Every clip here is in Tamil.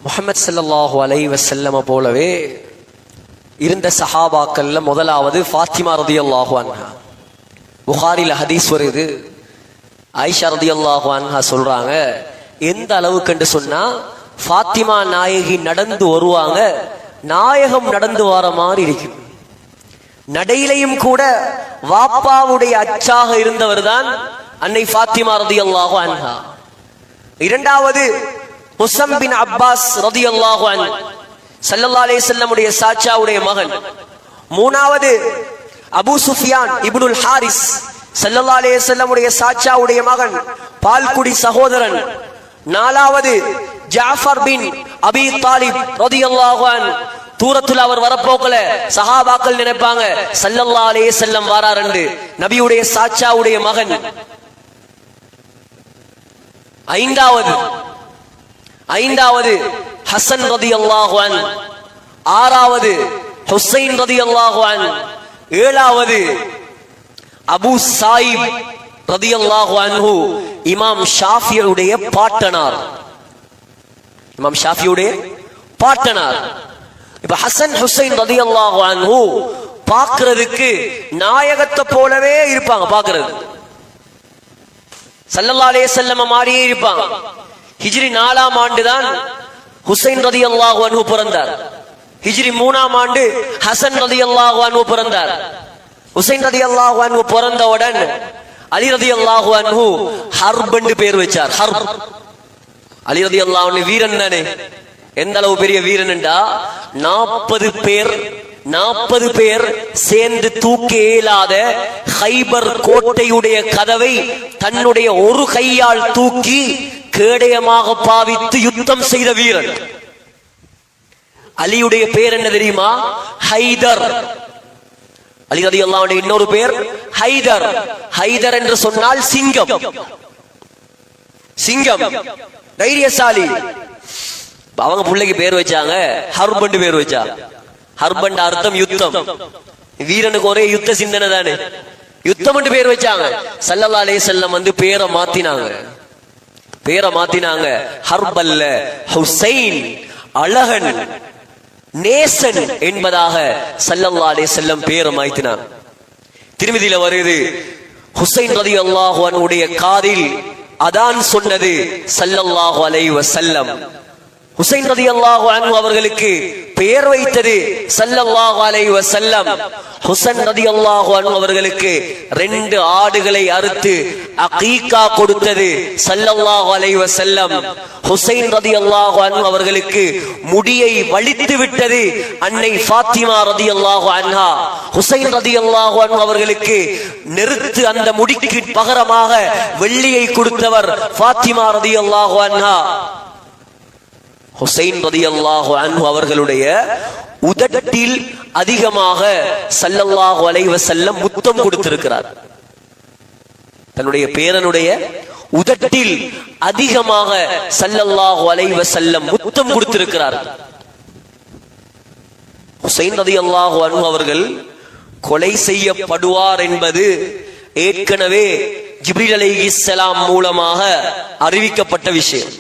முஹம்மது ஸல்லல்லாஹு அலைஹி வஸல்லம் போலவே இருந்த சஹாபாக்கள்ல முதலாவது ஃபாத்திமா ரலியல்லாஹு அன்ஹா. புகாரில ஹதீஸ் வருது. ஆயிஷா ரலியல்லாஹு அன்ஹா சொல்றாங்க, எந்த அளவுக்கு என்று சொன்னா ஃபாத்திமா நாயகி நடந்து வருவாங்க, நாயகம் நடந்து வர மாதிரி இருக்கும். நடையிலையும் கூட வாப்பாவுடைய அச்சாக இருந்தவர் தான் அன்னை ஃபாத்திமா ரலியல்லாஹு அன்ஹா. இரண்டாவது முஸம் பின் அப்பாஸ் ரலியல்லாஹு அன்ஹு, ஸல்லல்லாஹு அலைஹி வஸல்லம் உடைய சாச்சாவுடைய மகன். மூணாவது அபூ சுஃபியான் இப்னுல் ஹாரிஸ், ஸல்லல்லாஹு அலைஹி வஸல்லம் உடைய சாச்சாவுடைய மகன், பால்குடி சகோதரன். நாலாவது ஜாஃபர் பின் அபி தாலிப் ரலியல்லாஹு அன்ஹு. தூரத்துல அவர் வரப்போக்கல சஹாபாக்கள் நினைப்பாங்க ஸல்லல்லாஹு அலைஹி வஸல்லம் வாரார் என்று. நபியுடைய சாச்சாவுடைய மகன். ஐந்தாவது ஹசன் ரலியல்லாஹு அன்ஹு. ஆறாவது ஹுசைன் ரலியல்லாஹு அன்ஹு. ஏழாவது அபூ சாயிப் ரலியல்லாஹு அன்ஹு, இமாம் ஷாஃபியுடைய பாட்டனார். இமாம் ஷாஃபியுடைய பாட்டனார். இப்ப ஹசன் ஹுசைன் ரலியல்லாஹு அன்ஹு பார்க்கிறதுக்கு நாயகத்தை போலவே இருப்பாங்க. பார்க்கிறது ஸல்லல்லாஹு அலைஹி வஸல்லம் மாதிரியே இருப்பாங்க. ஹிஜ்ரி 4ஆம் ஆண்டு தான் ஹுசைன் ரலியல்லாஹு அன்ஹு பிறந்தார். ஹிஜ்ரி 3ஆம் ஆண்டு ஹசன் ரலியல்லாஹு அன்ஹு பிறந்தார். ஹுசைன் ரலியல்லாஹு அன்ஹு பிறந்தவுடன் அலி ரலியல்லாஹு அன்ஹு ஹர்ப் என்று பேர் வச்சார். ஹர்ப். அலி ரலியல்லாஹு அன்ஹு வீரன் தானே. எந்த அளவு பெரிய வீரன் என்றா 40 பேர் சேர்ந்து தூக்க இயலாத ஹைபர் கோட்டையுடைய கதவை தன்னுடைய ஒரு கையால் தூக்கி கேடயமாக பாவித்து யுத்தம் செய்த வீரன். அலியுடைய பேர் என்ன தெரியுமா? ஹைதர். அலி ரலியல்லாஹு அன்ஹு இன்னொரு பேர் ஹைதர். ஹைதர் என்று சொன்னால் சிங்கம். சிங்கம், தைரியசாலி. அவங்க பிள்ளைக்கு பேர் வச்சாங்க ஹர்பண்ட் பேர் வச்சாங்க. ஹர்பண்ட் அர்த்தம் யுத்தம். வீரனுக்கு ஒரே யுத்த சிந்தனை தானே, யுத்தம் என்று பேர் வச்சாங்க. ஸல்லல்லாஹு அலைஹி வஸல்லம் வந்து பேரை மாத்தினாங்க. ஹர்பல்ல ஹுசைன், அழகன், நேசன் என்பதாக ஸல்லல்லாஹு அலைஹி வஸல்லம் பேரை மாத்தினாங்க. திருமதியில வருது, ஹுசைன் ரலியல்லாஹு அன்ஹுடைய காதில் அதான் சொன்னது ஸல்லல்லாஹு அலைஹி வஸல்லம். ஹுசைன் ரலியல்லாஹு அன்ஹு அவர்களுக்கு பெயர் வைத்தது ஸல்லல்லாஹு அலைஹி வஸல்லம். ஹுசைன் ரலியல்லாஹு அன்ஹு அவர்களுக்கு 2 ஆடுகளை அறுத்து அகீகா கொடுத்தது ஸல்லல்லாஹு அலைஹி வஸல்லம். ஹுசைன் ரலியல்லாஹு அன்ஹு அவர்களுக்கு முடியை வலித்து விட்டது அன்னை ஃபாத்திமா ரலியல்லாஹு அன்ஹா. ஹுசைன் ரலியல்லாஹு அன்ஹு அவர்களுக்கு நெருத்து அந்த முடிக்கு பகரமாக வெள்ளியை கொடுத்தவர் ஃபாத்திமா ரலியல்லாஹு அன்ஹா. ஹுசைன் ரலியல்லாஹு அன்ஹு அவர்களுடைய உதட்டில் அதிகமாக ஸல்லல்லாஹு அலைஹி வஸல்லம் முத்தம் கொடுத்திருக்கிறார். தன்னுடைய பேரனுடைய உதட்டில் அதிகமாக ஸல்லல்லாஹு அலைஹி வஸல்லம் முத்தம் கொடுத்திருக்கிறார். ஹுசைன் ரலியல்லாஹு அன்ஹு அவர்கள் கொலை செய்யப்படுவார் என்பது ஏற்கனவே ஜிப்ரீல் அலைஹிஸ்ஸலாம் மூலமாக அறிவிக்கப்பட்ட விஷயம்.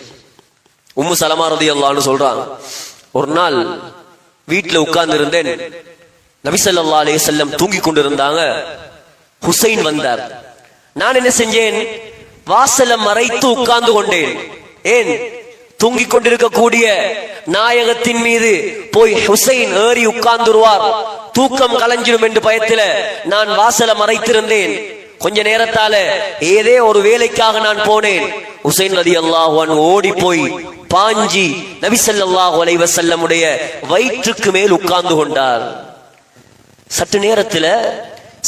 உம்மு சலமா ரலியல்லாஹு அன்ஹா சொல்றாங்க, ஒரு நாள் வீட்டுல உட்கார்ந்து இருந்தேன். நபி ஸல்லல்லாஹு அலைஹி வஸல்லம் தூங்கி கொண்டிருந்தாங்க. ஹுசைன் வந்தார். நான் என்ன செஞ்சேன்? வாசல மறைத்து உட்கார்ந்து கொண்டேன். ஏன்? தூங்கிக் கொண்டிருக்கக்கூடிய நாயகத்தின் மீது போய் ஹுசைன் ஏறி உட்கார்ந்துருவார், தூக்கம் கலைஞ்சிடும் என்று பயத்தில நான் வாசல மறைத்திருந்தேன். கொஞ்ச நேரத்தால ஏதே ஒரு வேலைக்காக நான் போனேன். ஹுசைன் ரலியல்லாஹு அன்ஹு ஓடி போய் பாஞ்சி நபி ஸல்லல்லாஹு அலைஹி வஸல்லம் உடைய வயிற்றுக்கு மேல் உட்கார்ந்து கொண்டார். சற்று நேரத்துல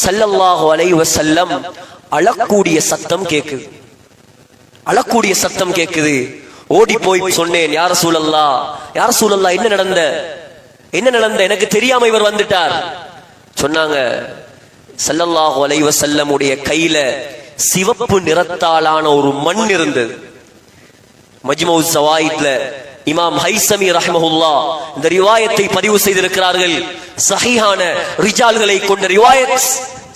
ஸல்லல்லாஹு அலைஹி வஸல்லம் அழக்கூடிய சத்தம் கேக்குது. ஓடி போய் சொன்னேன், யா ரசூலல்லாஹ், என்ன நடந்த எனக்கு தெரியாம இவர் வந்துட்டார். சொன்னாங்க, ஸல்லல்லாஹு அலைஹி வஸல்லம் உடைய கையில சிவப்பு நிறத்தாலான ஒரு மண் இருந்தது. மஜ்மூ ஸவாயித்ல இமாம் ஹைஸமி ரஹ்மஹுல்லாஹ் இந்த ரிவாயத்தை பதிவு செய்திருக்கிறார்கள். சஹீஹான ரிஜால்களை கொண்ட ரிவாயத்.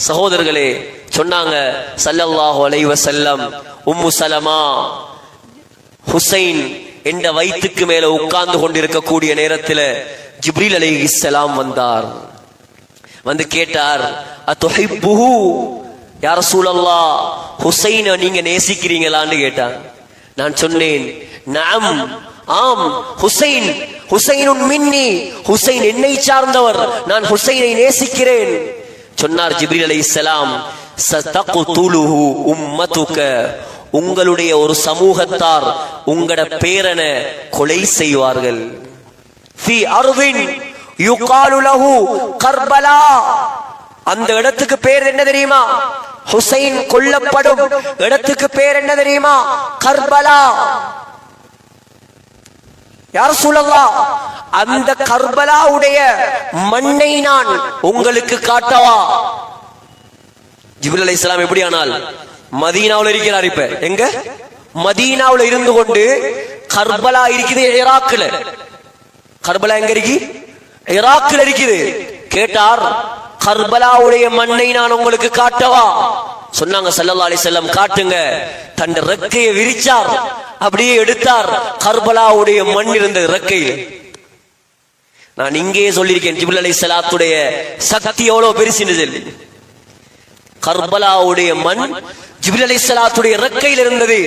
சகோதரர்களே, சொன்னாங்க ஸல்லல்லாஹு அலைஹி வஸல்லம் உம்மு சலமா ஹுசைன் என்ற வயிற்றுக்கு மேல உட்கார்ந்து கொண்டிருக்கக்கூடிய நேரத்தில் ஜிப்ரீல் அலைஹிஸ்ஸலாம் வந்தார். வந்து கேட்டார், அதுஹிப்புஹு யா ரசூலல்லாஹ், ஹுசைனை நீங்க நேசிக்கிறீங்களான்னு கேட்டான். நான் சொன்னேன், நஅம், ஆம், ஹுசைன் ஹுசைனுன் மின்னி, ஹுசைன் என்னை சார்ந்தவர், நான் ஹுசைனை நேசிக்கிறேன். சொன்னார் ஜிப்ரீல் அலைஹிஸ்ஸலாம், சதக்துலுஹு உம்மதுக, உங்களுடைய ஒரு சமூகத்தார் உங்களோட பேரனை கொலை செய்வார்கள். ஃபீ அர்தின் யுகாலு லஹு கர்பலா, அந்த இடத்துக்கு பேர் என்ன தெரியுமா? ஹுசைன் கொல்லப்படும் இடத்துக்கு பேர் என்ன தெரியுமா? கர்பலா. யா ரசூலல்லாஹ், அந்த கர்பலாவுடைய மண்ணை நான் உங்களுக்கு காட்டவா? ஜிப்ரீல் அலைஹிஸ்ஸலாம் எப்படி ஆனால் மதீனாவுல இருக்கிறார். இப்ப எங்க? மதீனாவுல இருந்து கொண்டு கர்பலா இருக்குது ஈராக்ல. கர்பலா எங்க இருக்கு? ஈராக்ல இருக்குது. கேட்டார், கர்பலாவுடைய மண்ணை நான் உங்களுக்கு காட்டவா? சொன்னாங்க ஸல்லல்லாஹு அலைஹி வஸல்லம், காட்டுங்க. தன் ரெக்கையை விரிச்சார், அப்படியே எடுத்தார். கர்பலாவுடைய மண் இருந்த ரெக்கையில். நான் இங்கே சொல்லியிருக்கேன், ஜிப்ரீல் அலைஹிஸ்ஸலாத்துடைய சக்தி எவ்வளவு பெருசுன்னு சொல்லி. கர்பலாவுடைய மண் ஜிப்ரீல் அலைஹிஸ்ஸலாத்துடைய ரெக்கையில் இருந்தது.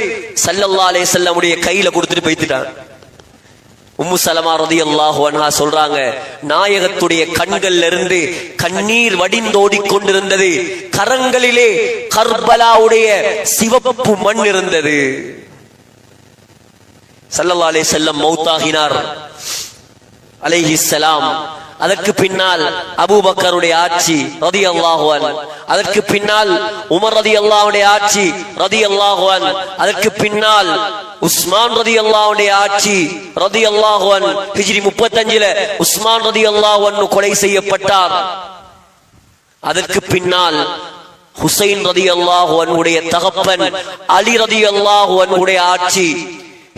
ஸல்லல்லாஹு அலைஹி வஸல்லம் உடைய கையில கொடுத்துட்டு போயிட்டான். உம்மு சலமா ரலியல்லாஹு அன்ஹா சொல்றாங்க, நாயகத்துடைய கண்கள்ல இருந்து கண்ணீர் வடிந்தோடி கொண்டிருந்தது. கரங்களிலே கர்பலாவுடைய சிவப்பு மண் இருந்தது. ஸல்லல்லாஹு அலைஹி வஸல்லம் மௌத்தாகினார் அலைஹிஸ்ஸலாம். அதற்கு பின்னால் அபூபக்கருடைய ஆட்சி ரலியல்லாஹு அன்ஹு, அதற்கு பின்னால் உமர் ரலியல்லாஹுடைய ஆட்சி ரலியல்லாஹு அன்ஹு, அதற்கு பின்னால் உஸ்மான் ரலியல்லாஹுடைய ஆட்சி ரலியல்லாஹு அன்ஹு. ஹிஜ்ரி 35ல உஸ்மான் ரலியல்லாஹு அன்ஹு கொலை செய்யப்பட்டார். அதற்கு பின்னால் ஹுசைன் ரலியல்லாஹு அன்ஹுடைய தகப்பன் அலி ரலியல்லாஹு அன்ஹுடைய ஆட்சி.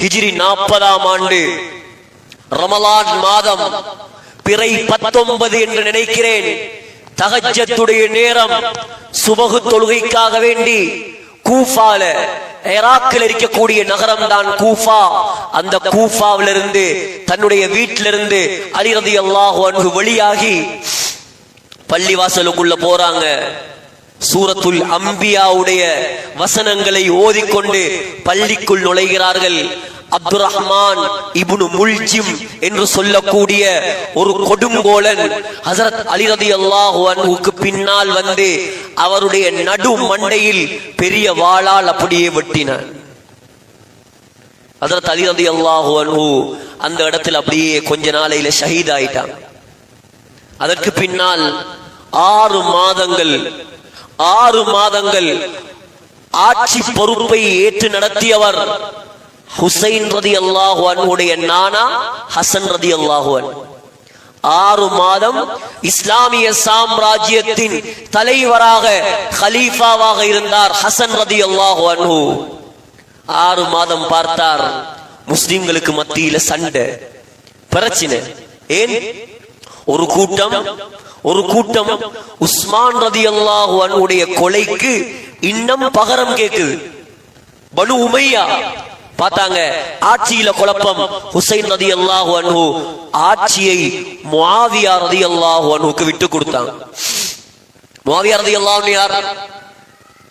ஹிஜ்ரி 40ஆம் ஆண்டு ரமலான் மாதம் பிறை 19 என்று நினைக்கிறேன், தஹஜ்ஜுடைய நேரம், சுபஹ் தொழுகைக்காக வேண்டி கூஃபால, ஈராக்கில் இருக்கக்கூடிய நகரம் தான் கூஃபா. அந்த கூஃபாவிலிருந்து தன்னுடைய வீட்டிலிருந்து அலி ரலியல்லாஹு அன்ஹு வெளியாகி பள்ளிவாசலுக்குள்ள போறாங்க. சூரத்துல் அம்பியாவுடைய வசனங்களை ஓதிக்கொண்டு பள்ளிக்குள் நுழைகிறார்கள். அப்துர் ரஹ்மான் இப்னு முல்ஜிம் என்று சொல்லக்கூடிய ஒரு கொடுங்கோலன் ஹஜ்ரத் அலி ரலியல்லாஹு அன்ஹுக்கு பின்னால் வந்து அவருடைய நடு மண்டையில் பெரிய வாளால் அப்படியே வெட்டினான். ஹஜ்ரத் அலி ரலியல்லாஹு அன்ஹு அந்த இடத்தில் அப்படியே கொஞ்ச நாளையில ஷஹீத் ஆயிட்டான். அதற்கு பின்னால் 6 மாதங்கள் ஆட்சி பொறுப்பை ஏற்று நடத்தியவர் ஹுசைன் ரலியல்லாஹு அன்ஹுடைய நானா ஹசன் ரலியல்லாஹு அன்ஹு. 6 மாதம் இஸ்லாமிய சாம்ராஜ்யத்தின் தலைவராக கலீஃபாவாக இருந்தார் ஹசன் ரலியல்லாஹு அன்ஹு. 6 மாதம் பார்த்தார், முஸ்லிம்களுக்கு மத்தியில சண்டை, பிரச்சனை. ஏன்? ஒரு கூட்டம் உஸ்மான் ரலியல்லாஹு அன்ஹுடைய கொலைக்கு இன்னும் பகரம் கேக்குது. பனு உமையா பார்த்தாங்க, ஆட்சியில குழப்பம். ஹுசைன் ரலியல்லாஹு அன்ஹு ஆட்சியை முஆவியா ரலியல்லாஹு அன்ஹுக்கு விட்டு கொடுத்தாங்க. முஆவியா ரலியல்லாஹு அன்ஹு யார்?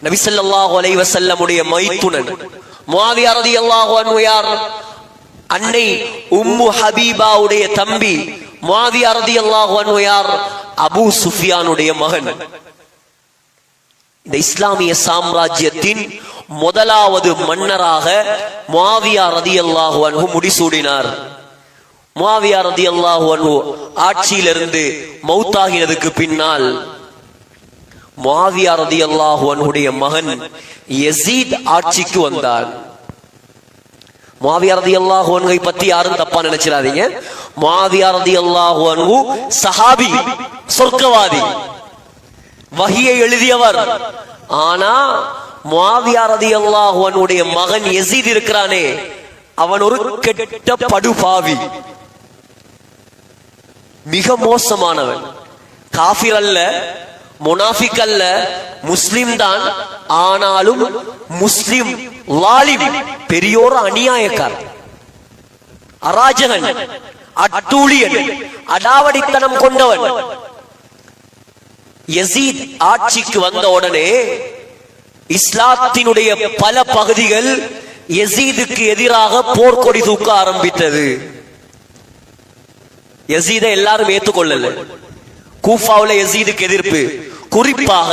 நபி ஸல்லல்லாஹு அலைஹி வஸல்லம் உடைய மைத்துனன். முஆவியா ரலியல்லாஹு அன்ஹு யார்? அன்னை உம்மு ஹபீபாவுடைய தம்பி. முஆவியா ரலியல்லாஹு அன்ஹு யார்? அபூ சுஃபியானுடைய மகன். இந்த இஸ்லாமிய சாம்ராஜ்யத்தின் முதலாவது மன்னராக முஆவியா ரலியல்லாஹு அன்ஹு முடிசூடினார். முஆவியா ரலியல்லாஹு அன்ஹு ஆட்சியிலிருந்து மௌத்தாகினதுக்கு பின்னால் முஆவியா ரலியல்லாஹு அன்ஹுடைய மகன் யஸீத் ஆட்சிக்கு வந்தார். முஆவியா ரலியல்லாஹு அன்ஹுவை பத்தி யாரும் தப்பா நினைச்சிடாதீங்க. முஆவியா ரலியல்லாஹு அன்ஹு சஹாபி, சொர்க்கவாதி, வஹியை எழுதியவர். ஆனா முஆவியா ரலியல்லாஹு அன்ஹுடைய மகன் யஸீத் இருக்கிறானே, அவன் ஒரு கெட்ட படுபாவி, மிக மோசமானவன். காஃபிர் அல்ல, முனாஃபிக் அல்ல, முஸ்லிம் தான். ஆனாலும் முஸ்லிம் லாலிம், பெரியோர் அநியாயக்காரர். அராஜகன், அட்டூழியன், அடாவடித்தனம் கொண்டவன். யசீத் ஆட்சிக்கு வந்த உடனே இஸ்லாத்தினுடைய பல பகுதிகள் யசீதுக்கு எதிராக போர்க்கொடி தூக்க ஆரம்பித்தது. யசீதை எல்லாரும் ஏற்றுக்கொள்ளல. கூஃபாவுல யசீதுக்கு எதிர்ப்பு. குறிப்பாக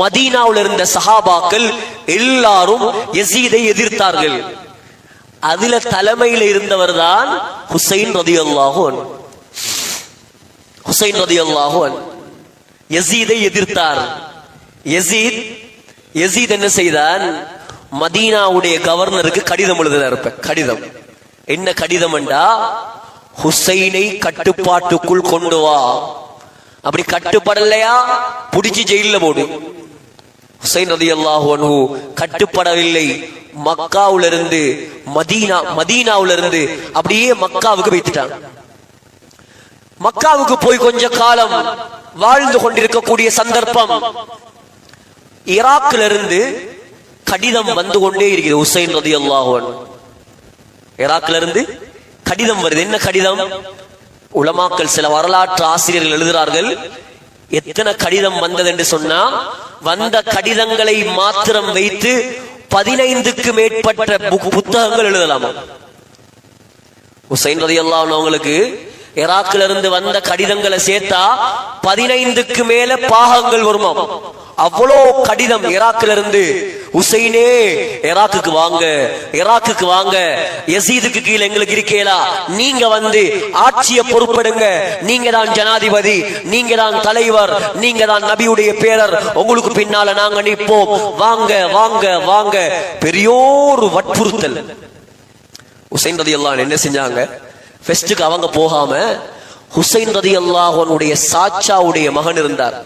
மதீனாவில் இருந்த சஹாபாக்கள் எல்லாரும் யசீதை எதிர்த்தார்கள். அதுல தலைமையில் இருந்தவர் தான் ஹுசைன் ரலியல்லாஹு அன்ஹு. ஹுசைன் ரலியல்லாஹு அன்ஹு யசீதை எதிர்த்தார். யசீத் என்ன செய்தான்? மதீனாவுடைய கவர்னருக்கு கடிதம் எழுதினார். கடிதம் என்ன கடிதம் என்றா, ஹுசைனை கட்டுப்பாட்டுக்குள் கொண்டு வா, அப்படி கட்டுப்படலையா புடிச்சு ஜெயில போடு. ஹுசைன் ரலியல்லாஹு அன்ஹு கட்டுப்படவில்லை. மக்காவிலிருந்து மதீனாவிலிருந்து அப்படியே மக்காவுக்கு வைத்துட்டான். மக்காவுக்கு போய் கொஞ்ச காலம் வாழ்ந்து கொண்டிருக்கக்கூடிய சந்தர்ப்பம், ஈராக்கிலிருந்து கடிதம் வந்து கொண்டே இருக்கிறது. ஹுசைன் ரலியல்லாஹு அன்ஹு ஈராக்கிலிருந்து கடிதம் வருது. என்ன கடிதம்? உலமாக்கள், சில வரலாற்று ஆசிரியர்கள் எழுதுகிறார்கள், எத்தனை கடிதம் வந்தது என்று சொன்னா, வந்த கடிதங்களை மாத்திரம் வைத்து 15க்கு மேற்பட்ட புத்தகங்கள் எழுதலாமா. ஹுசைன் ரலியல்லாஹு அன்ஹு அவங்களுக்கு ஈராக்கில் இருந்து வந்த கடிதங்களை சேர்த்தா 15க்கு மேல பாகங்கள் வருமா. அவ்வளோ கடிதம் ஈராக்கில் இருந்து. ஹுசைனே ஈராக்குக்கு வாங்க, ஈராக்குக்கு வாங்க, யசீதுக்கு கீழே எங்களுக்கு இருக்கேலா, நீங்க வந்து ஆட்சியை பொறுப்பெடுங்க, நீங்க தான் ஜனாதிபதி, நீங்க தான் தலைவர், நீங்க தான் நபியுடைய பேரர், உங்களுக்கு பின்னால நாங்க நிற்போம், வாங்க வாங்க வாங்க. பெரியோரு வற்புறுத்தல். ஹுசைன் ரலியல்லாஹு அன்ஹு என்ன செஞ்சாங்க? ஃபெஸ்டுக்கு அவங்க போகாம ஹுசைன் ரலியல்லாஹு அன்ஹுடைய சாச்சாவுடைய மகன் இருந்தார்.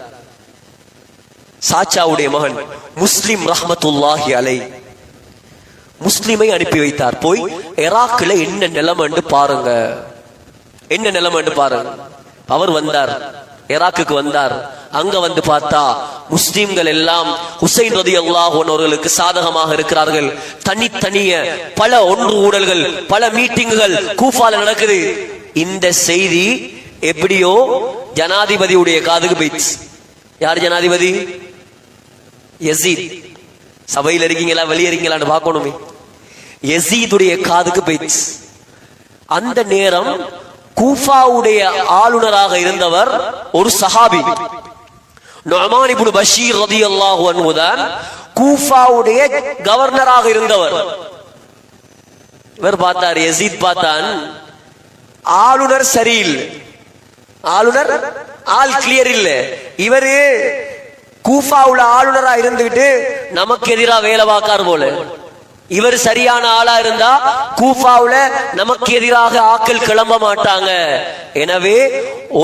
சாச்சாவுடைய மகன் முஸ்லிம் ரஹ்மத்துல்லாஹி அலைஹி, முஸ்லிமை அனுப்பி வைத்தார். போய் ஈராக்ல என்ன நிலைமை பாருங்க, என்ன நிலைமை பாருங்க. அவர் வந்தார், ஈராக்குக்கு வந்தார். அங்க வந்து பார்த்தா முஸ்லிம்கள் எல்லாம் ஹுசைன் ரலியல்லாஹு அன்ஹு அவர்களுக்கு சாதகமாக இருக்கிறார்கள். தனித்தனிய பல ஒன்று ஊடல்கள், பல மீட்டிங்குகள் கூஃபால நடக்குது. இந்த செய்தி எப்படியோ ஜனாதிபதியுடைய காதுக்கு போயிடுச்சு. யார் ஜனாதிபதி? யசீத். சபையில் இருக்கீங்களா வெளியே இருக்கீங்களான்னு பார்க்கணுமே. யசீதுடைய காதுக்கு போயிடுச்சு. அந்த நேரம் கூஃபாவுடைய ஆளுநராக இருந்தவர் ஒரு சஹாபி, நுஅமான் இப்னு பஷீர் ரலியல்லாஹு அன்ஹு தான் கூஃபாவுடைய கவர்னராக இருந்தவர். இவர் பார்த்தார், யசீத் பார்த்தான், ஆளுநர் சரியில்லை, ஆளுநர் ஆள் கிளியர் இல்ல. இவரு கூஃபாவுல ஆளுநரா இருந்துட்டு நமக்கு எதிராக வேலை பார்க்கார் போல. இவர் சரியான ஆளா இருந்தா கூஃபாவுல நமக்கு எதிராக ஆக்கள் கிளம்ப மாட்டாங்க. எனவே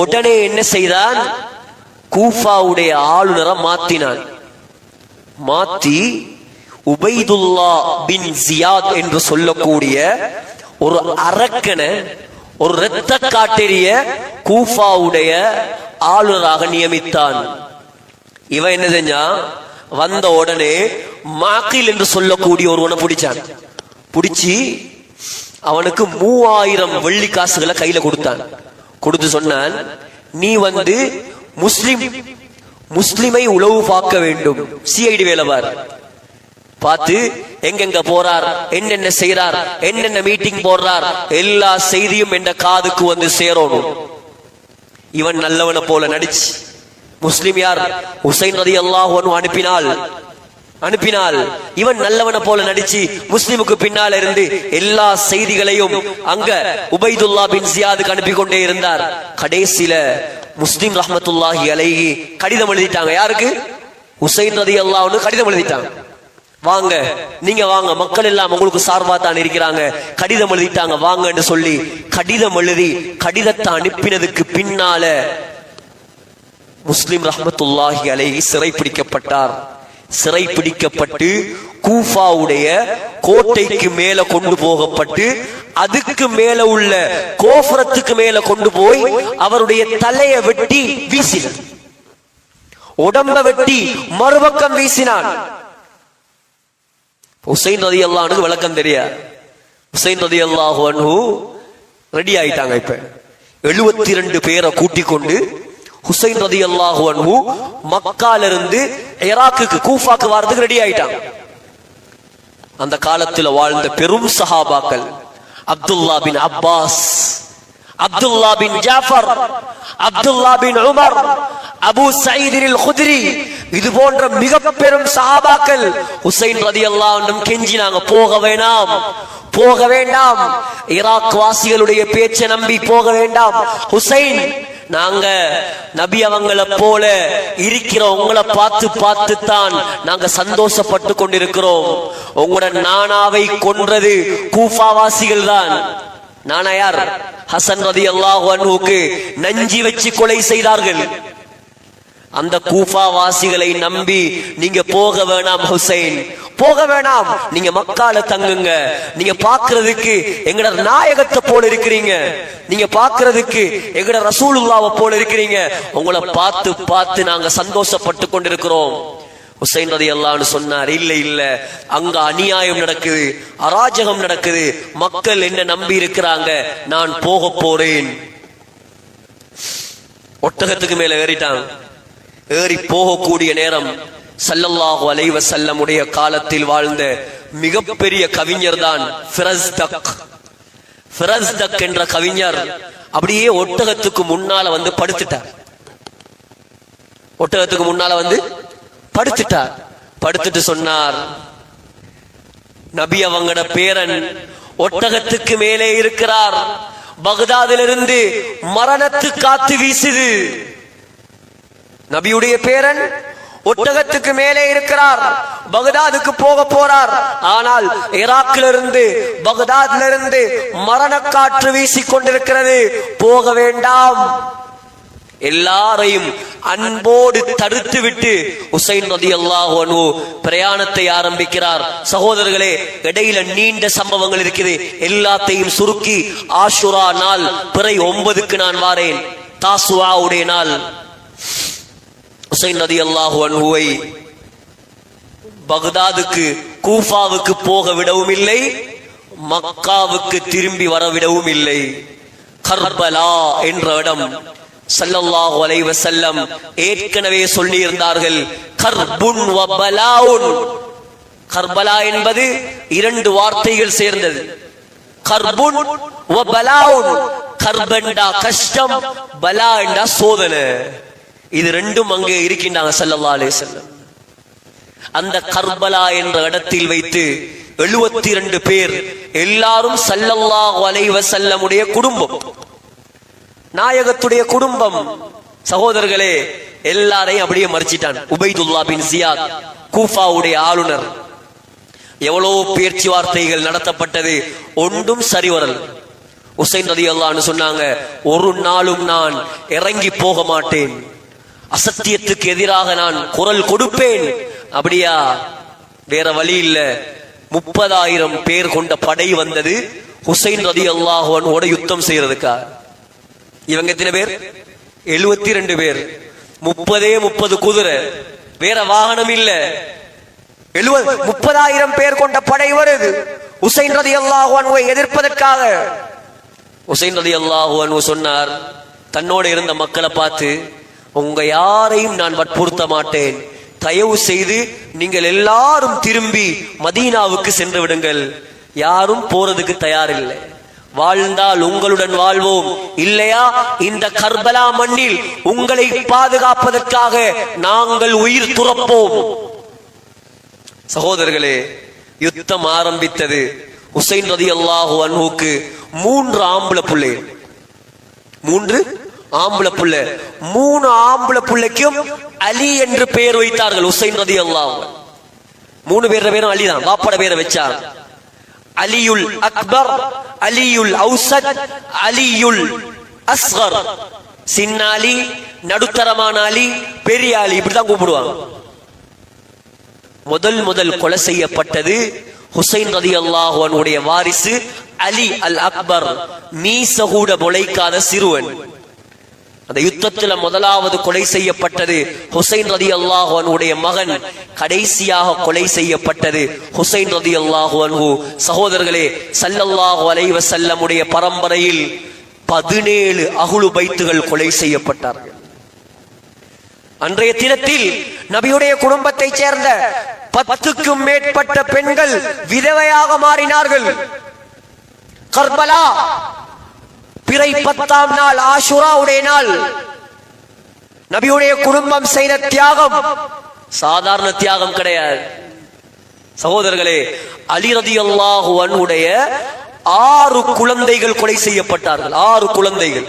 உடனே என்ன செய்தான்? கூஃபாவுடைய ஆளுநரை மாத்தினான். மாத்தி உபைதுல்லா பின் ஜியாத் என்று சொல்லக்கூடிய ஒரு அரக்கன, ஒரு இரத்த காட்டெரிய கூஃபாவுடைய ஆளுநராக நியமித்தான். இவன் என்ன செஞ்சான்? வந்த உடனே மாக்கில் என்று சொல்லக்கூடிய ஒருவனை பிடிச்சான். பிடிச்சி அவனுக்கு 3000 வெள்ளி காசுகளை கையில கொடுத்தான். கொடுத்து சொன்னான், நீ வந்து முஸ்லிமை உளவு பார்க்க வேண்டும். சிஐடி வேலை பார், பார்த்து எங்கெங்க போறார், என்னென்ன செய்யறார், என்னென்ன மீட்டிங் போடுறார், எல்லா செய்தியும் என்ற காதுக்கு வந்து சேரணும். இவன் நல்லவனை போல நடிச்சு, முஸ்லிம் யார்? ஹுசைன் ரலியல்லாஹு அன்ஹு அனுப்பினால் இவன் நல்லவனை போல நடிச்சு முஸ்லிமுக்கு பின்னால இருந்து எல்லா செய்திகளையும் அங்க உபைதுல்லா பின் ஜியாதுக்கு அனுப்பி கொண்டே இருந்தார். கடைசியில முஸ்லிம் ரஹ்மத்துல்லாஹி அலைஹி கடிதம் எழுதிட்டாங்க. யாருக்கு? ஹுசைன் ரலியல்லாஹு அன்ஹு கடிதம் எழுதிட்டாங்க. வாங்க, நீங்க வாங்க, மக்கள் எல்லாம் உங்களுக்கு சார்பா தான் இருக்கிறாங்க, கடிதம் எழுதிட்டாங்க, வாங்கன்னு சொல்லி கடிதம் எழுதி கடிதத்தை அனுப்பினதுக்கு பின்னால முஸ்லிம் ரஹ்மத்துல்லாஹி அலைஹி சிறை பிடிக்கப்பட்டார். சிறை பிடிக்கப்பட்டு கூஃபாவுடைய கோட்டைக்கு மேல கொண்டு போகப்பட்டு அதுக்கு மேல உள்ள கோபுரத்துக்கு மேல கொண்டு போய் அவருடைய தலையை வெட்டி வீசினார். உடம்ப வெட்டி மறுபக்கம் வீசினான். ஹுசைன் ரலியல்லாஹு அன்ஹு விளக்கம் தெரியாது. ஹுசைன் ரலியல்லாஹு அன்ஹு ரெடி ஆயிட்டாங்க. இப்ப 72 பேரை கூட்டிக் கொண்டு ஹுசைன் ரலியல்லாஹு அன்ஹு மக்கால இருந்து ஈராக்குக்கு கூஃபாக்கு வரதுக்கு ரெடி ஆயிட்டாங்க. அந்த காலத்தில் வாழ்ந்த பெரும் சஹாபாக்கள் அப்துல்லா பின் அப்பாஸ், அப்துல்லா பின் ஜாஃபர், அப்துல்லா பின் உமர், அபூ சயீத் அல் குத்ரி, இது போன்ற மிக பெரும் சஹாபாக்கள் ஹுசைன் ரலியல்லாஹு அன்ஹு கெஞ்சினாங்க, போக வேண்டாம், போக வேண்டாம், ஈராக் வாசிகளுடைய பேச்சை நம்பி போக வேண்டாம். ஹுசைன், நாங்க நபி அவங்கள போல இருக்கிறோம், உங்களை பார்த்து பார்த்து தான் நாங்க சந்தோஷப்பட்டு கொண்டிருக்கிறோம். உங்களோட நானாவை கொன்றது கூஃபாவாசிகள் தான். நானா யார்? ஹசன் ரலியல்லாஹு அன்ஹுக்கு நஞ்சி வச்சு கொலை செய்தார்கள். அந்த கூஃபா வாசிகளை நம்பி நீங்க போக வேணாம் ஹுசைன், போக வேணாம், நீங்க மக்கால தங்குங்க. நீங்க பாக்குறதுக்கு எங்கட நாயகத்தை போல இருக்கிறீங்க, நீங்க பாக்குறதுக்கு எங்கட ரசூலுல்லாஹ்வை போல இருக்கிறீங்க, உங்களை பார்த்து பார்த்து நாங்க சந்தோஷப்பட்டு கொண்டிருக்கிறோம். ஹுசைன் ரலியல்லாஹு அன்ஹு சொன்னார், இல்ல இல்ல, அங்க அநியாயம் நடக்குது, அராஜகம் நடக்குது, மக்கள் என்ன நம்பி இருக்கிறாங்க, நான் போக போறேன். ஒட்டகத்துக்கு மேல ஏறிட்டான். ஏறி போகக்கூடிய நேரம் ஸல்லல்லாஹு அலைஹி வஸல்லம் உடைய காலத்தில் வாழ்ந்த மிகப்பெரிய கவிஞர் தான் ஃபிரஸ்தக். ஃபிரஸ்தக் என்ற கவிஞர் அப்படியே ஒட்டகத்துக்கு முன்னால வந்து படுத்துட்டார். ஒட்டகத்துக்கு முன்னால வந்து படுத்துட்டார். படுத்துட்டு சொன்னார், நபி அவங்கட பேரன் ஒட்டகத்துக்கு மேலே இருக்கிறார், பக்தாதிலிருந்து மரணத்து காத்து வீசுது. நபியுடைய பேரன் ஒட்டகத்துக்கு மேலே இருக்கிறார், பக்தாதுக்கு போக போறார். ஆனால் ஈராக்கிலிருந்து பக்தாதிலிருந்து மரணக்காற்று வீசிக் கொண்டிருக்கிறது, போக வேண்டாம். எல்லாரையும் அன்போடு தடுத்து விட்டு ஹுசைன் ரலியல்லாஹு அன்ஹு பிரயாணத்தை ஆரம்பிக்கிறார். சகோதரர்களே, இடையில நீண்ட சம்பவங்கள் இருக்குது, எல்லாத்தையும் சுருக்கி ஆஷுரா நாள் பிறை 9க்கு நான் வாரேன், தாசுஆவுடைய நாள். ஹுசைன் ரலியல்லாஹு அன்ஹுவை பக்தாதுக்கு கூஃபாவுக்கு போக விடவும் இல்லை, மக்காவுக்கு திரும்பி வரவிடவும் இல்லை. கர்பலா என்ற இடம் ஸல்லல்லாஹு அலைஹி வஸல்லம் ஏற்கனவே சொல்லி இருந்தார்கள், கர்புன் வ பலாவுன். கர்பலா என்பது 2 வார்த்தைகள் சேர்ந்தது, கர்புன் வ பலாவுன். கர்பண்டா கஷ்டம், பலா என்றா சோதனை. இது ரெண்டும் அங்கே இருக்கின்றாங்க ஸல்லல்லாஹு அலைஹி வஸல்லம். அந்த கர்பலா என்ற இடத்தில் வைத்து 72 பேர், எல்லாரும் ஸல்லல்லாஹு அலைஹி வஸல்லம் உடைய குடும்பம், நாயகத்துடைய குடும்பம். சகோதரர்களே, எல்லாரையும் அப்படியே மறிச்சிட்டான். உபைதுல்லா பின் ஜியாத், கூஃபாவுடைய ஆளுநர். எவ்வளவு பேச்சுவார்த்தைகள் நடத்தப்பட்டது, ஒன்றும் சரிவரல். ஹுசைன் ரலியல்லாஹு அன்ஹு சொன்னாங்க, ஒரு நாளும் நான் இறங்கி போக மாட்டேன், அசத்தியத்துக்கு எதிராக நான் குரல் கொடுப்பேன். அப்படியா? வேற வழி இல்ல. 30,000 பேர் கொண்ட படை வந்தது ஹுசைன் ரலியல்லாஹு அன்ஹுவோட யுத்தம் செய்யறதுக்கா. இவங்க எத்தனை பேர்? 72 பேர். 30 குதிரை, வேற வாகனம் இல்ல. 30,000 பேர் கொண்ட படை வருது ஹுசைன் ரலியல்லாஹு அன்ஹுவை எதிர்ப்பதற்காக. ஹுசைன் ரலியல்லாஹு அன்ஹு சொன்னார் தன்னோட இருந்த மக்களை பார்த்து, உங்க யாரையும் நான் வற்புறுத்த மாட்டேன், தயவு செய்து நீங்கள் எல்லாரும் திரும்பி மதீனாவுக்கு சென்று விடுங்கள். யாரும் போறதுக்கு தயாரில்லை. வாழ்ந்தால் உங்களுடன் வாழ்வோம், இல்லையா இந்த கர்பலா மண்ணில் உங்களை பாதுகாப்பதற்காக நாங்கள் உயிர் துறப்போம். சகோதரர்களே, யுத்தம் ஆரம்பித்தது. ஹுசைன் ரலியல்லாஹு அன்ஹுக்கு 3 ஆம்பளை பிள்ளை, 3 ஆம்பளை பிள்ளை. 3 ஆம்பளை பிள்ளைக்கும் அலி என்று பெயர் வைத்தார்கள். ஹுசைன் ரலியல்லாஹு 3 பேர் பேரும் அலி தான், பாப்பட பேரை வச்சார். அலியுல் அக்பர், அலியுல் அவுசத், அலியுல் அஸ்கர். சின்ன அலி, நடுத்தரமான அலி, பெரிய அலி, இப்படிதான் கூப்பிடுவாங்க. முதல் கொலை செய்யப்பட்டது ஹுசைன் ரலியல்லாஹு அன்ஹுடைய வாரிசு அலி அல் அக்பர், மீச கூட முளைக்காத சிறுவன். அந்த யுத்தத்துல முதலாவது கொலை செய்யப்பட்டது ஹுசைன் ரலியல்லாஹு அன்ஹுடைய மகன். கடைசியாக கொலை செய்யப்பட்டது ஹுசைன் ரலியல்லாஹு அன்ஹு. சகோதரர்களே, ஸல்லல்லாஹு அலைஹி வஸல்லமுடைய பரம்பரையில் 17 அஹ்லு பைத்துகள் கொலை செய்யப்பட்டார்கள். அன்றைய தினத்தில் நபியுடைய குடும்பத்தைச் சேர்ந்த 10க்கும் மேற்பட்ட பெண்கள் விதவையாக மாறினார்கள். கர்பலா பிறை 10ஆம் நாள், ஆஷுராவுடைய நாள், நபியுடைய குடும்பம் செய்த தியாகம் சாதாரண தியாகம் கிடையாது. சகோதரர்களே, அலி ரலியல்லாஹு அன்ஹுடைய 6 குழந்தைகள் கொலை செய்யப்பட்டார்கள். 6 குழந்தைகள்.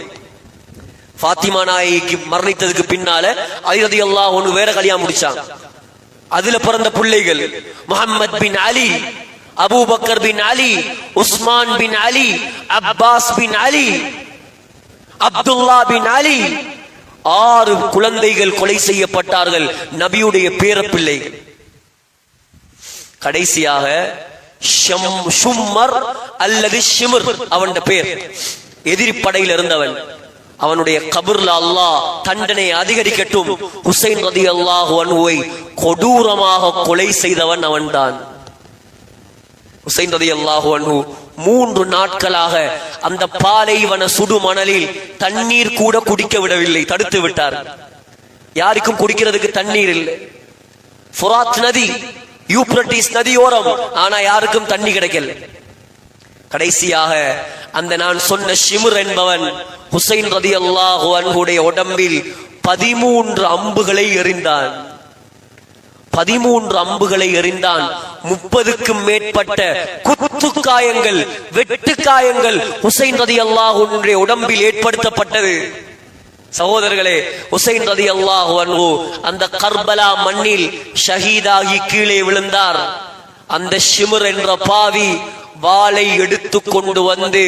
ஃபாத்திமா நாயகிக்கு மரணித்ததுக்கு பின்னால அலி ரலியல்லாஹு அன்ஹு வேற கல்யாணம் முடிச்சாங்க. அதுல பிறந்த பிள்ளைகள் முஹம்மத் பின் அலி, அபூபக்கர் பின் அலி, உஸ்மான் பின் அலி, அப்பாஸ் பின் அலி, அப்துல்லா பின் அலி. 6 குழந்தைகள் கொலை செய்யப்பட்டார்கள், நபியுடைய பேர பிள்ளைகள். கடைசியாக ஷும்மர் அல்லது ஷிமர் அவன் பேர், எதிரி படையில் இருந்தவன். அவனுடைய கபர்ல அல்லாஹ் தண்டனை அதிகரிக்கட்டும், ஹுசைன் ரலியல்லாஹு அன்ஹுவை கொடூரமாக கொலை செய்தவன் அவன்தான். ஹுசைன் ரலியல்லாஹு அன்ஹு 3 நாட்களாக அந்த பாலைவன சுடு மணலில் தண்ணீர் கூட குடிக்க விடவில்லை, தடுத்து விட்டார். யாருக்கும் குடிக்கிறதுக்கு தண்ணீர் இல்லை. ஃபுராத் நதி, யூப்ரட்டிஸ் நதியோரம், ஆனா யாருக்கும் தண்ணி கிடைக்கல. கடைசியாக அந்த நான் சொன்ன ஷிம்ர் என்பவன் ஹுசைன் ரலியல்லாஹு அன்ஹுடைய உடம்பில் 13 அம்புகளை எறிந்தான். 13 அம்புகளை எறிந்தான். 30க்கும் மேற்பட்ட குத்து காயங்கள், வெட்டு காயங்கள் ஹுசைன் ரலியல்லாஹு அன்ஹுடைய உடம்பில் ஏற்படுத்தப்பட்டது. சகோதரர்களே, ஹுசைன் ரலியல்லாஹு அன்ஹு அந்த கர்பலா மண்ணில் ஷஹீதாகி கீழே விழுந்தார். அந்த ஷிம்ர் என்ற பாவி வாளை எடுத்து கொண்டு வந்து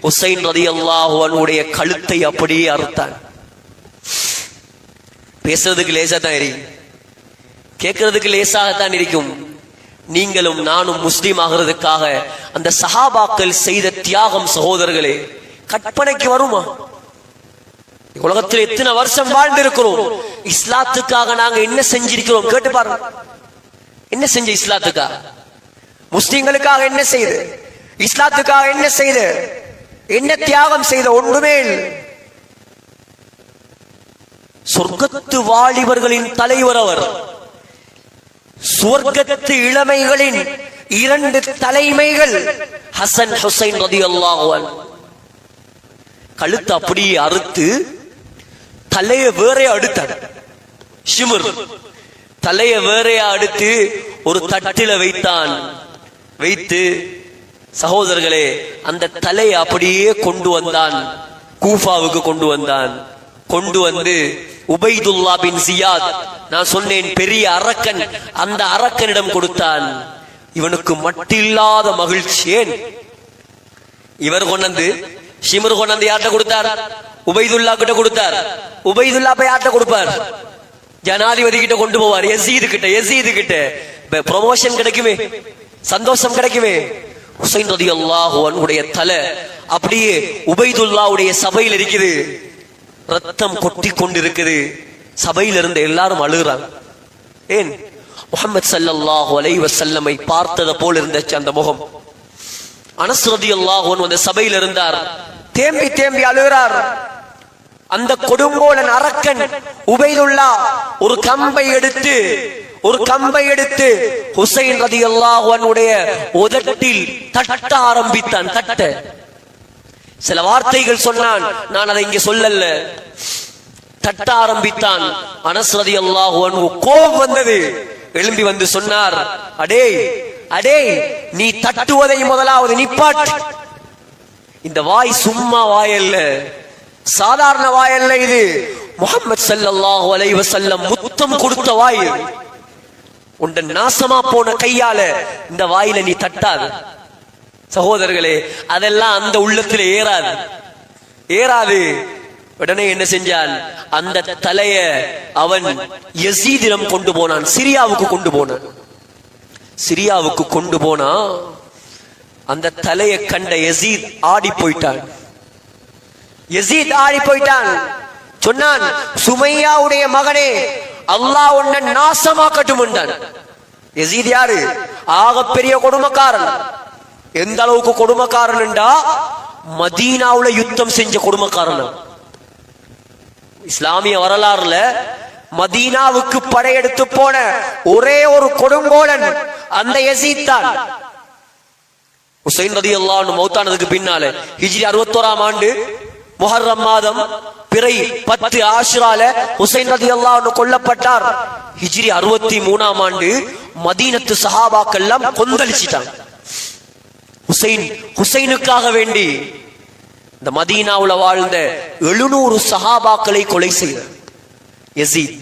ஹுசைன் ரலியல்லாஹு அன்ஹுடைய கழுத்தை அப்படியே அறுத்தான். பேசுறதுக்கு லேசா தான் இருக்கும், கேட்கறதுக்கு லேசாகத்தான் இருக்கும். நீங்களும் நானும் முஸ்லீம் ஆகிறதுக்காக அந்த சஹாபாக்கள் செய்த தியாகம் சகோதரர்களே கற்பனைக்கு வருமா? உலகத்தில் எத்தனை வருஷம் வாழ்ந்திருக்கிறோம், இஸ்லாத்துக்காக நாங்க என்ன செஞ்சிருக்கிறோம் கேட்டு பாருங்க. என்ன செஞ்ச இஸ்லாத்துக்காக? முஸ்லிம்களுக்காக என்ன செய்து? இஸ்லாத்துக்காக என்ன செய்து? என்ன தியாகம் செய்த? ஒன்றுமே இல்லை. சொர்க்கத்து வாலிபர்களின் தலைவர் அவர், சுவர்க்கத்து இளமைகளின் 2 தலைமைகள் ஹசன் ஹுசைன் ரலியல்லாஹு அன்ஹு. கழுத்து அப்படியே அறுத்து தலைய வேற அடுத்தார். ஷிம்ர் தலைய வேறையா அடுத்து ஒரு தட்டில வைத்தான். வைத்து சகோதரர்களே அந்த தலையை அப்படியே கொண்டு வந்தான், கூஃபாவுக்கு கொண்டு வந்தான். கொண்டு வந்து உபைதுல்லா பின் ஜியாத், நான் சொன்னேன் பெரிய அரக்கன், அந்த அரக்கனிடம் கொடுத்தான். இவனுக்கு மட்டில்லாத மகிழ்ச்சி. ஏன்? இவர் கொண்டு ஷிம்ர் கொண்டு யார்கிட்ட கொடுத்தார்? உபைதுல்லா கிட்ட கொடுத்தார். உபைதுல்லா போய் யார்கிட்ட கொடுப்பார்? ஜனாதிபதி கிட்ட கொண்டு போவார், யசீது கிட்ட. யசீது கிட்ட ப்ரமோஷன் கிடைக்குமே, சந்தோஷம் கிடைக்குமே. ஹுசைன் ரலியல்லாஹு அன்ஹுடைய தலை அப்படியே உபைதுல்லாவுடைய சபையில் இருக்குது, ரத்தம் கொட்டி கொண்டிருக்குது. சபையில் இருந்த எல்லாரும் அழுகிறாங்க. ஏன்? முஹம்மது ஸல்லல்லாஹு அலைஹி வஸல்லமை பார்த்தத போல் இருந்துச்சு அந்த முகம். அனஸ் ரலியல்லாஹு அன்ஹு அந்த சபையில் இருந்தார், தேம்பி தேம்பி அழுகிறார். அந்த கொடுங்கோலன் அரக்கன் உபைதுல்லா ஒரு கம்பை எடுத்து ஹுசைன் ரலியல்லாஹு அன்ஹுடைய உதட்டில் தட்ட ஆரம்பித்தான். தட்ட சில வார்த்தைகள் சொன்னான், நான் அதை இங்கே சொல்லல. தட்ட ஆரம்பித்தான். அனஸ் ரலியல்லாஹு அன்ஹு கோபம் வந்தது, எழும்பி வந்து சொன்னார், அடே நீ தட்டுவதை முதலாவது நிப்பாட்டு. இந்த வாய் சும்மா வாயல்ல, சாதாரண வாயல்ல. இது முஹம்மது ஸல்லல்லாஹு அலைஹி வஸல்லம் முத்தம் கொடுத்த வாய். உண்ட நாசமா போன கையால இந்த வாயில நீ தட்டாது. சகோதரர்களே, அதெல்லாம் அந்த உள்ளத்துல ஏறாது. உடனே என்ன செஞ்சான்? அந்த தலைய அவன் யசீதிடம் கொண்டு போனான், சிரியாவுக்கு கொண்டு போனா அந்த தலையை கண்ட யசீத் ஆடி போயிட்டான். சொன்னான், சுமையாவுடைய மகனே, அல்லாஹ் உன்னை நாசமாக்கட்டும் என்றான். யசீத் யாரு? ஆகப்பெரிய கொடுமைக்காரன். எந்த அளவுக்கு கொடுமைக்காரன் என்றா, மதீனாவுல யுத்தம் செஞ்ச கொடுமைக்காரன். இஸ்லாமிய வரலாறுல மதீனாவுக்கு படையெடுத்து போன ஒரே ஒரு கொடுங்கோலன் அந்த யசீத் தான். ஹுசைன் ரலியல்லாஹு அன்ஹு மௌத்தானதுக்கு பின்னால ஹிஜ்ரி 61ஆம் ஆண்டு முஹர்ரம் மாதம் பிறை 10 ஆஷுரால ஹுசைன் ரலியல்லாஹு அன்ஹு கொல்லப்பட்டார். ஹிஜ்ரி 63ஆம் ஆண்டு மதீனத்து சஹாபாக்கள் எல்லாம் கொந்தளிச்சிட்டாங்க. ஹுசைனுக்காக வேண்டி இந்த மதீனாவுல வாழ்ந்த 700 சஹாபாக்களை கொலை செய்த யசீத்.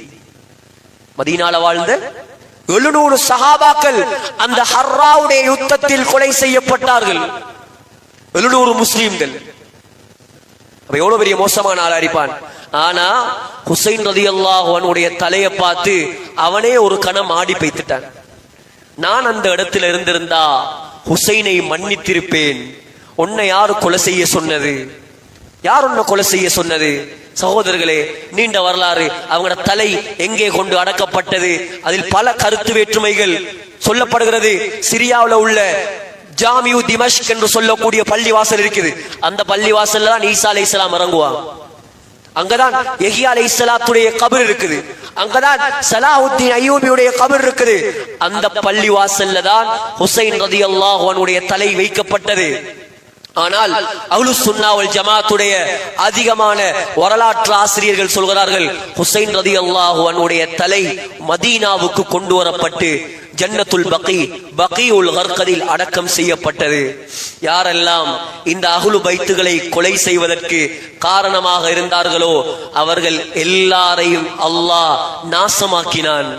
மதீனால வாழ்ந்த 700 சஹாபாக்கள் அந்த ஹர்ராவுடைய யுத்தத்தில் கொலை செய்யப்பட்டார்கள். 700 முஸ்லிம்கள். அப்ப எவ்வளவு பெரிய மோசமான ஆள் அடிப்பான். ஆனா ஹுசைன் ரலியல்லாஹு அன்ஹுடைய தலையை பார்த்து அவனே ஒரு கணம் ஆடி பைத்துட்டான். நான் அந்த இடத்துல இருந்திருந்தா ஹுசைனை மன்னித்திருப்பேன். உன்னை யாரு கொலை செய்ய சொன்னது? யார் உன்னை கொலை செய்ய சொன்னது? சகோதரர்களே, நீண்ட வரலாறு. அவங்களோட தலை எங்கே கொண்டு அடக்கப்பட்டது, அதில் பல கருத்து வேற்றுமைகள் சொல்லப்படுகிறது. சிரியாவில் உள்ள ஜாமியு திமஷ்க் என்று சொல்லக்கூடிய பள்ளிவாசல் இருக்குது. அந்த பள்ளிவாசல்ல தான் ஈசா அலைஹிஸ்ஸலாம் இறங்குவாங்க. அங்கதான் யஹ்யா அலைஹிஸ்ஸலாத்துடைய கபர் இருக்குது. அங்கதான் சலாஹுத்தீன் அய்யூபியுடைய கபர் இருக்குது. அந்த பள்ளிவாசல்ல தான் ஹுசைன் ரலியல்லாஹு அன்ஹுடைய தலை வைக்கப்பட்டது. ஆனால் அஹ்லுஸ் சுன்னா வல் ஜமாஅத்துடைய அதிகமான வரலாற்று ஆசிரியர்கள் சொல்கிறார்கள், ஹுசைன் ரலியல்லாஹு அன்ஹுடைய தலை மதீனாவுக்கு கொண்டு வரப்பட்டு ஜன்னத்துல் பகீஉல் கர்கதில் அடக்கம் செய்யப்பட்டது. யாரெல்லாம் இந்த அஹ்லு பைத்துகளை கொலை செய்வதற்கு காரணமாக இருந்தார்களோ அவர்கள் எல்லாரையும் அல்லாஹ் நாசமாக்கினான்.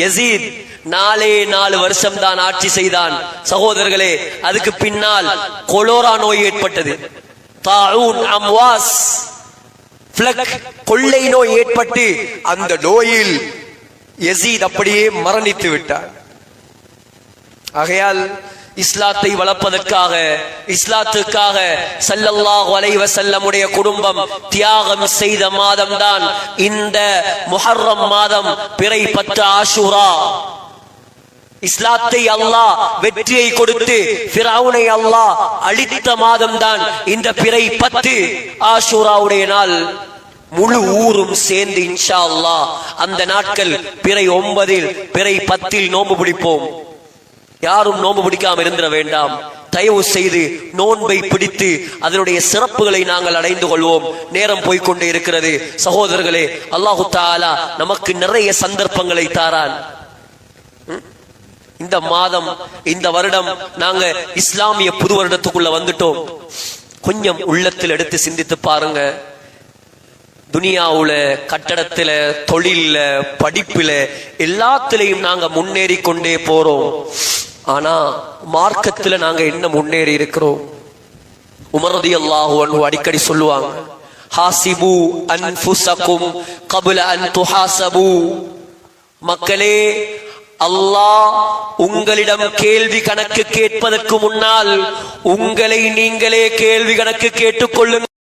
யசீத் 4 வருஷம் தான் ஆட்சி செய்தான். சகோதரர்களே, அதுக்கு பின்னால் கொலோரா நோய் ஏற்பட்டது. தாஊன், அம்வாஸ், பிளக், கொள்ளை நோய் ஏற்பட்டு அந்த நோயில் யசீத் அப்படியே மரணித்து விட்டார். ஆகையால் இஸ்லாத்தை வளர்ப்பதற்காக, இஸ்லாத்துக்காக ஸல்லல்லாஹு அலைஹி வஸல்லமுடைய குடும்பம் தியாகம் செய்த மாதம் தான் இந்த முஹர்ரம் மாதம், பிறை 10 ஆஷூரா. இஸ்லாத்தை அல்லாஹ் வெற்றியை கொடுத்து ஃபிரௌனை அல்லாஹ் அழித்த மாதம் தான் இந்த பிறை 10 ஆஷூராவுடைய நாள். முழு ஊரும் சேர்ந்து இன்ஷா அல்லாஹ் அந்த நாட்கள் பிறை 9, பிறை 10 நோன்பு பிடிப்போம். யாரும் நோன்பு பிடிக்காம இருந்திட வேண்டாம். தயவு செய்து நோன்பை பிடித்து அதனுடைய சிறப்புகளை நாங்கள் அடைந்து கொள்வோம். நேரம் போய்கொண்டே இருக்கிறது. சகோதரர்களே, அல்லாஹு தஆலா நமக்கு நிறைய சந்தர்ப்பங்களை தாரான். இந்த மாதம், இந்த வருடம் நாங்க இஸ்லாமிய புது வருடத்துக்குள்ள வந்துட்டோம். கொஞ்சம் உள்ளத்தில் எடுத்து சிந்தித்து பாருங்க. துனியாவுல, கட்டடத்துல, தொழில்ல, படிப்புல எல்லாத்திலையும் நாங்க முன்னேறி கொண்டே போறோம். ஆனா மார்க்கத்துல நாங்க என்ன முன்னேறி இருக்கிறோம்? உமர் ரலியல்லாஹு அன்ஹு அடிக்கடி சொல்லுவாங்க, ஹாசிபு அன்ஃபுஸகும் கப்ல அன் துஹாசபு. மக்களே, அல்லாஹ் உங்களிடம் கேள்வி கணக்கு கேட்பதற்கு முன்னால் உங்களை நீங்களே கேள்வி கணக்கு கேட்டுக்கொள்ளுங்கள்.